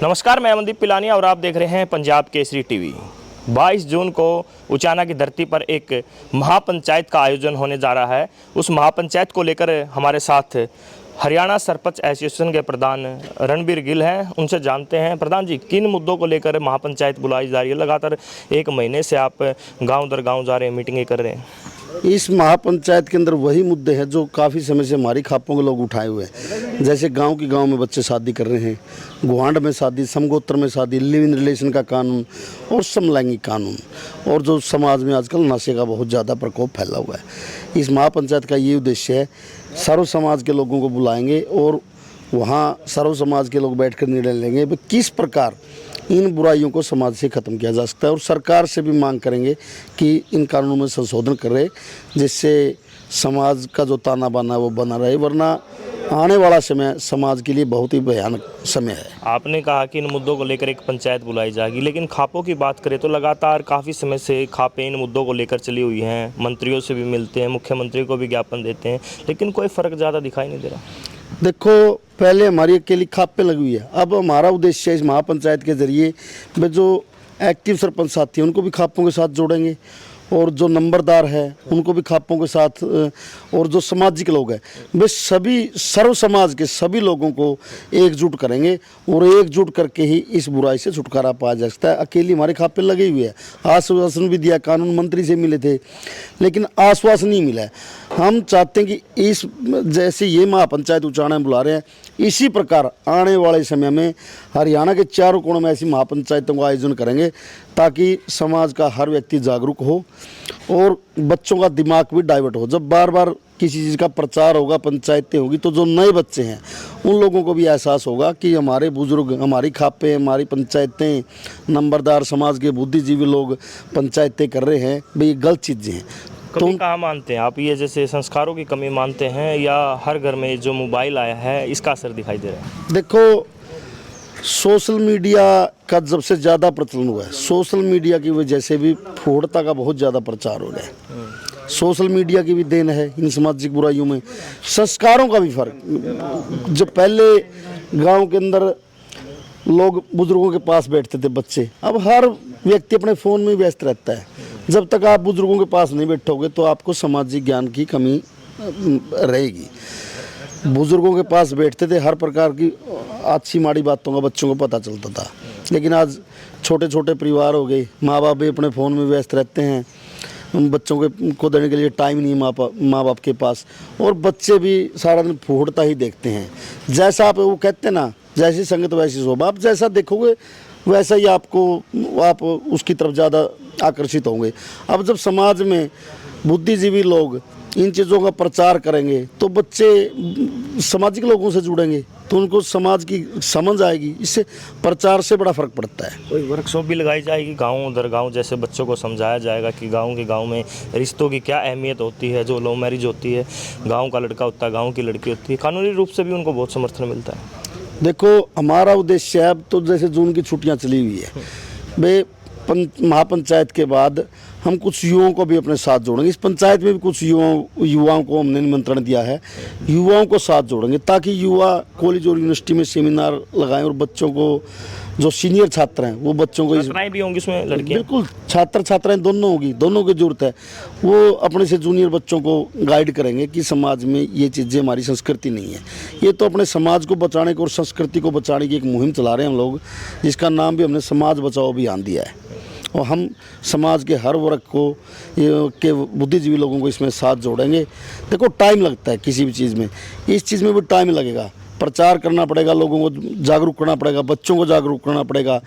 नमस्कार, मैं अमनदीप पिलानिया और आप देख रहे हैं पंजाब केसरी टीवी। 22 जून को उचाना की धरती पर एक महापंचायत का आयोजन होने जा रहा है। उस महापंचायत को लेकर हमारे साथ हरियाणा सरपंच एसोसिएशन के प्रधान रणबीर गिल हैं। उनसे जानते हैं, प्रधान जी, किन मुद्दों को लेकर महापंचायत बुलाई जा रही है? लगातार एक महीने से आप गांव दर गांव जा रहे हैं, मीटिंगें कर रहे हैं। इस महापंचायत के अंदर वही मुद्दे हैं जो काफ़ी समय से हमारी खापों के लोग उठाए हुए हैं। जैसे गांव की गांव में बच्चे शादी कर रहे हैं, गुआंढ में शादी, समगोत्र में शादी, लिव इन रिलेशन का कानून और समलैंगिक कानून, और जो समाज में आजकल नशे का बहुत ज़्यादा प्रकोप फैला हुआ है। इस महापंचायत का ये उद्देश्य है, सर्व समाज के लोगों को बुलाएंगे और वहाँ सर्व समाज के लोग बैठकर निर्णय लेंगे कि किस प्रकार इन बुराइयों को समाज से ख़त्म किया जा सकता है। और सरकार से भी मांग करेंगे कि इन कानूनों में संशोधन करे, जिससे समाज का जो ताना बाना है वो बना रहे, वरना आने वाला समय समाज के लिए बहुत ही भयानक समय है। आपने कहा कि इन मुद्दों को लेकर एक पंचायत बुलाई जाएगी, लेकिन खापों की बात करें तो लगातार काफ़ी समय से खापें इन मुद्दों को लेकर चली हुई हैं। मंत्रियों से भी मिलते हैं, मुख्यमंत्री को भी ज्ञापन देते हैं, लेकिन कोई फ़र्क ज़्यादा दिखाई नहीं दे रहा। देखो, पहले हमारी अकेली खापें लगी हुई है, अब हमारा उद्देश्य है इस महापंचायत के जरिए में जो एक्टिव सरपंच साथी हैं उनको भी खापों के साथ जोड़ेंगे, और जो नंबरदार है उनको भी खापों के साथ, और जो सामाजिक लोग हैं वे सभी सर्व समाज के सभी लोगों को एकजुट करेंगे, और एकजुट करके ही इस बुराई से छुटकारा पाया जा सकता है। अकेली हमारे खापे लगी हुई है। आश्वासन भी दिया, कानून मंत्री से मिले थे, लेकिन आश्वासन नहीं मिला है। हम चाहते हैं कि इस जैसे ये महापंचायत उचाना बुला रहे हैं, इसी प्रकार आने वाले समय में हरियाणा के चारों कोनों में ऐसी महापंचायतों का आयोजन करेंगे, ताकि समाज का हर व्यक्ति जागरूक हो और बच्चों का दिमाग भी डाइवर्ट हो। जब बार बार किसी चीज़ का प्रचार होगा, पंचायतें होगी, तो जो नए बच्चे हैं उन लोगों को भी एहसास होगा कि हमारे बुजुर्ग, हमारी खापें, हमारी पंचायतें, नंबरदार समाज के बुद्धिजीवी लोग पंचायतें कर रहे हैं, भाई ये गलत चीज़ें हैं। तो कहाँ मानते हैं आप, ये जैसे संस्कारों की कमी मानते हैं, या हर घर में जो मोबाइल आया है इसका असर दिखाई दे रहा है? देखो, सोशल मीडिया का जब से ज़्यादा प्रचलन हुआ है, सोशल मीडिया की वजह से भी फूहड़ता का बहुत ज़्यादा प्रचार हो रहा है। सोशल मीडिया की भी देन है इन सामाजिक बुराइयों में। संस्कारों का भी फर्क, जो पहले गांव के अंदर लोग बुजुर्गों के पास बैठते थे बच्चे, अब हर व्यक्ति अपने फ़ोन में व्यस्त रहता है। जब तक आप बुजुर्गों के पास नहीं बैठोगे तो आपको सामाजिक ज्ञान की कमी रहेगी। बुजुर्गों के पास बैठते थे, हर प्रकार की अच्छी माड़ी बातों का बच्चों को पता चलता था, लेकिन आज छोटे छोटे परिवार हो गए, माँ बाप भी अपने फ़ोन में व्यस्त रहते हैं, बच्चों को देने के लिए टाइम नहीं माँ बाप के पास, और बच्चे भी सारा दिन फूहड़ता ही देखते हैं। जैसा आप वो कहते हैं ना, जैसी संगत वैसी शोभा, आप जैसा देखोगे वैसा ही आप उसकी तरफ ज़्यादा आकर्षित होंगे। अब जब समाज में बुद्धिजीवी लोग इन चीज़ों का प्रचार करेंगे तो बच्चे सामाजिक लोगों से जुड़ेंगे, तो उनको समाज की समझ आएगी। इससे प्रचार से बड़ा फ़र्क पड़ता है। कोई वर्कशॉप भी लगाई जाएगी गाँव दर गाँव, जैसे बच्चों को समझाया जाएगा कि गाँव के गाँव में रिश्तों की क्या अहमियत होती है, जो लव मैरिज होती है, गाँव का लड़का होता है, गाँव की लड़की होती है, कानूनी रूप से भी उनको बहुत समर्थन मिलता है। देखो, हमारा उद्देश्य है, अब तो जैसे जून की छुट्टियां चली हुई है, वे महापंचायत के बाद हम कुछ युवाओं को भी अपने साथ जोड़ेंगे। इस पंचायत में भी कुछ युवाओं को हमने निमंत्रण दिया है, युवाओं को साथ जोड़ेंगे, ताकि युवा कॉलेज और यूनिवर्सिटी में सेमिनार लगाएं, और बच्चों को, जो सीनियर छात्र हैं वो बच्चों को, छात्राएं भी होंगी इसमें, लड़कियां? बिल्कुल, छात्र छात्राएं दोनों होगी, दोनों की जरूरत है। वो अपने से जूनियर बच्चों को गाइड करेंगे कि समाज में ये चीज़ें हमारी संस्कृति नहीं है। ये तो अपने समाज को बचाने को और संस्कृति को बचाने की एक मुहिम चला रहे हैं हम लोग, जिसका नाम भी हमने समाज बचाओ अभियान दिया है, और हम समाज के हर वर्ग को के बुद्धिजीवी लोगों को इसमें साथ जोड़ेंगे। देखो, टाइम लगता है किसी भी चीज़ में, इस चीज़ में भी टाइम लगेगा। प्रचार करना पड़ेगा, लोगों को जागरूक करना पड़ेगा, बच्चों को जागरूक करना पड़ेगा।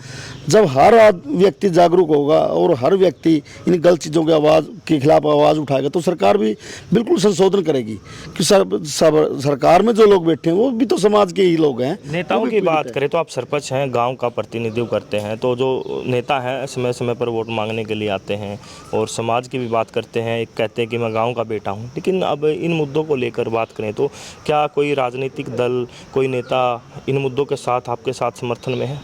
जब हर व्यक्ति जागरूक होगा और हर व्यक्ति इन गलत चीज़ों के खिलाफ आवाज़ उठाएगा, तो सरकार भी बिल्कुल संशोधन करेगी। कि सरकार में जो लोग बैठे हैं वो भी तो समाज के ही लोग हैं। नेताओं की बात करें तो आप सरपंच हैं, गांव का प्रतिनिधित्व करते हैं, तो जो नेता हैं समय समय पर वोट मांगने के लिए आते हैं और समाज की भी बात करते हैं, एक कहते हैं कि मैं गाँव का बेटा हूँ। लेकिन अब इन मुद्दों को लेकर बात करें तो क्या कोई राजनीतिक दल, कोई नेता इन मुद्दों के साथ, आपके साथ समर्थन में है?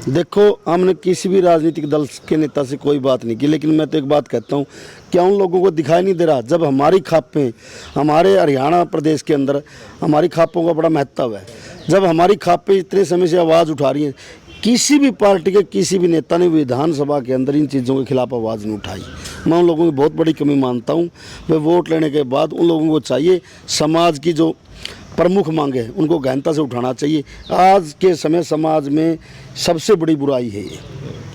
देखो, हमने किसी भी राजनीतिक दल के नेता से कोई बात नहीं की, लेकिन मैं तो एक बात कहता हूँ, क्या उन लोगों को दिखाई नहीं दे रहा, जब हमारी खापें, हमारे हरियाणा प्रदेश के अंदर हमारी खापों का बड़ा महत्व है, जब हमारी खापें इतने समय से आवाज़ उठा रही हैं, किसी भी पार्टी के किसी भी नेता ने विधानसभा के अंदर इन चीज़ों के खिलाफ आवाज़ नहीं उठाई। मैं उन लोगों की बहुत बड़ी कमी मानता हूँ। वे वोट लेने के बाद उन लोगों को चाहिए समाज की जो प्रमुख मांगे हैं उनको गहनता से उठाना चाहिए। आज के समय समाज में सबसे बड़ी बुराई है ये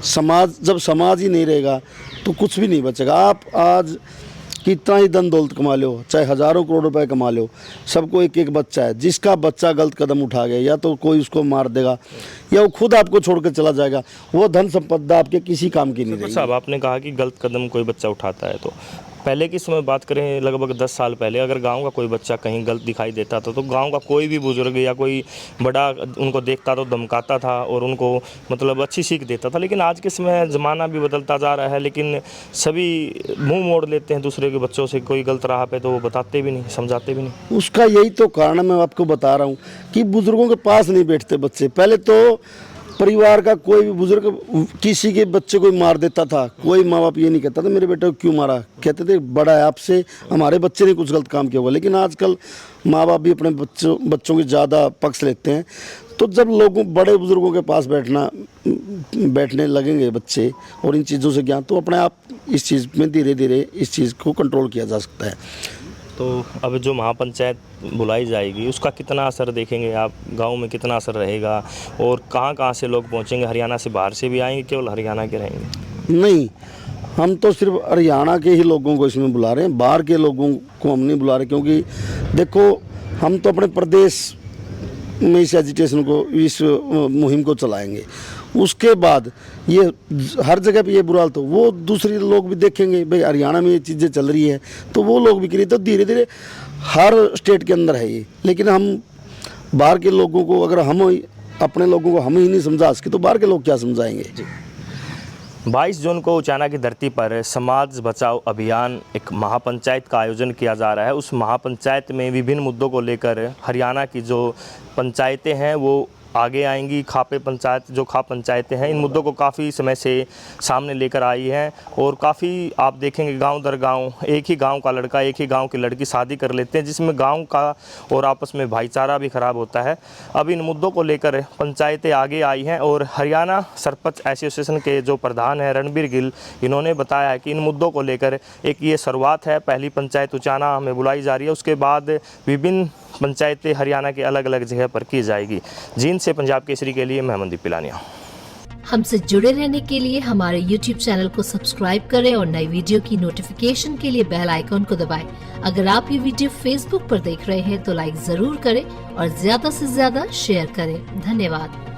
समाज। जब समाज ही नहीं रहेगा तो कुछ भी नहीं बचेगा। आप आज कितना ही धन दौलत कमा लो, चाहे हज़ारों करोड़ रुपए कमा लो, सबको एक एक बच्चा है। जिसका बच्चा गलत कदम उठा गया या तो कोई उसको मार देगा या वो खुद आपको छोड़ कर चला जाएगा। वो धन संपदा आपके किसी काम की नहीं रहेगी। साहब आपने कहा कि गलत कदम कोई बच्चा उठाता है, तो पहले की समय बात करें लगभग 10 साल पहले, अगर गांव का कोई बच्चा कहीं गलत दिखाई देता था तो गांव का कोई भी बुजुर्ग या कोई बड़ा उनको देखता तो धमकाता था और उनको मतलब अच्छी सीख देता था। लेकिन आज के समय ज़माना भी बदलता जा रहा है, लेकिन सभी मुंह मोड़ लेते हैं दूसरे के बच्चों से। कोई गलत राह पे तो वो बताते भी नहीं, समझाते भी नहीं। उसका यही तो कारण है, मैं आपको बता रहा हूँ कि बुजुर्गों के पास नहीं बैठते बच्चे। पहले तो परिवार का कोई भी बुजुर्ग किसी के बच्चे को मार देता था, कोई माँ बाप ये नहीं कहता था मेरे बेटे को क्यों मारा, कहते थे बड़ा है आपसे, हमारे बच्चे ने कुछ गलत काम किया होगा। लेकिन आजकल माँ बाप भी अपने बच्चों की ज़्यादा पक्ष लेते हैं। तो जब लोगों बड़े बुजुर्गों के पास बैठने लगेंगे बच्चे और इन चीज़ों से ज्ञान, तो अपने आप इस चीज़ में धीरे धीरे इस चीज़ को कंट्रोल किया जा सकता है। तो अब जो महापंचायत बुलाई जाएगी उसका कितना असर देखेंगे आप, गांव में कितना असर रहेगा और कहां से लोग पहुंचेंगे? हरियाणा से बाहर से भी आएंगे, केवल हरियाणा के रहेंगे? नहीं, हम तो सिर्फ हरियाणा के ही लोगों को इसमें बुला रहे हैं, बाहर के लोगों को हम नहीं बुला रहे। क्योंकि देखो हम तो अपने प्रदेश में इस एजिटेशन को, इस मुहिम को चलाएंगे। उसके बाद ये हर जगह पे ये बुरा हाल, तो वो दूसरे लोग भी देखेंगे भाई हरियाणा में ये चीज़ें चल रही है तो वो लोग भी करें। तो धीरे धीरे हर स्टेट के अंदर है ये। लेकिन हम बाहर के लोगों को, अगर हम अपने लोगों को हम ही नहीं समझा सके तो बाहर के लोग क्या समझाएंगे। 22 जून को उचाना की धरती पर समाज बचाओ अभियान एक महापंचायत का आयोजन किया जा रहा है। उस महापंचायत में विभिन्न मुद्दों को लेकर हरियाणा की जो पंचायतें हैं वो आगे आएंगी। खापे पंचायत, जो खाप पंचायतें हैं, इन मुद्दों को काफ़ी समय से सामने लेकर आई हैं और काफ़ी आप देखेंगे गांव दर गांव एक ही गांव का लड़का, एक ही गांव की लड़की शादी कर लेते हैं, जिसमें गांव का और आपस में भाईचारा भी ख़राब होता है। अब इन मुद्दों को लेकर पंचायतें आगे आई हैं और हरियाणा सरपंच एसोसिएशन के जो प्रधान हैं रणबीर गिल, इन्होंने बताया है कि इन मुद्दों को लेकर एक ये शुरुआत है। पहली पंचायत उचाना में बुलाई जा रही है, उसके बाद विभिन्न पंचायतें हरियाणा के अलग अलग जगह पर की जाएगी। जींद से पंजाब केसरी के लिए मैं मनदीप पिलानिया। हमसे जुड़े रहने के लिए हमारे YouTube चैनल को सब्सक्राइब करें और नई वीडियो की नोटिफिकेशन के लिए बेल आइकॉन को दबाएं। अगर आप ये वीडियो Facebook पर देख रहे हैं तो लाइक जरूर करें और ज्यादा से ज्यादा शेयर करें। धन्यवाद।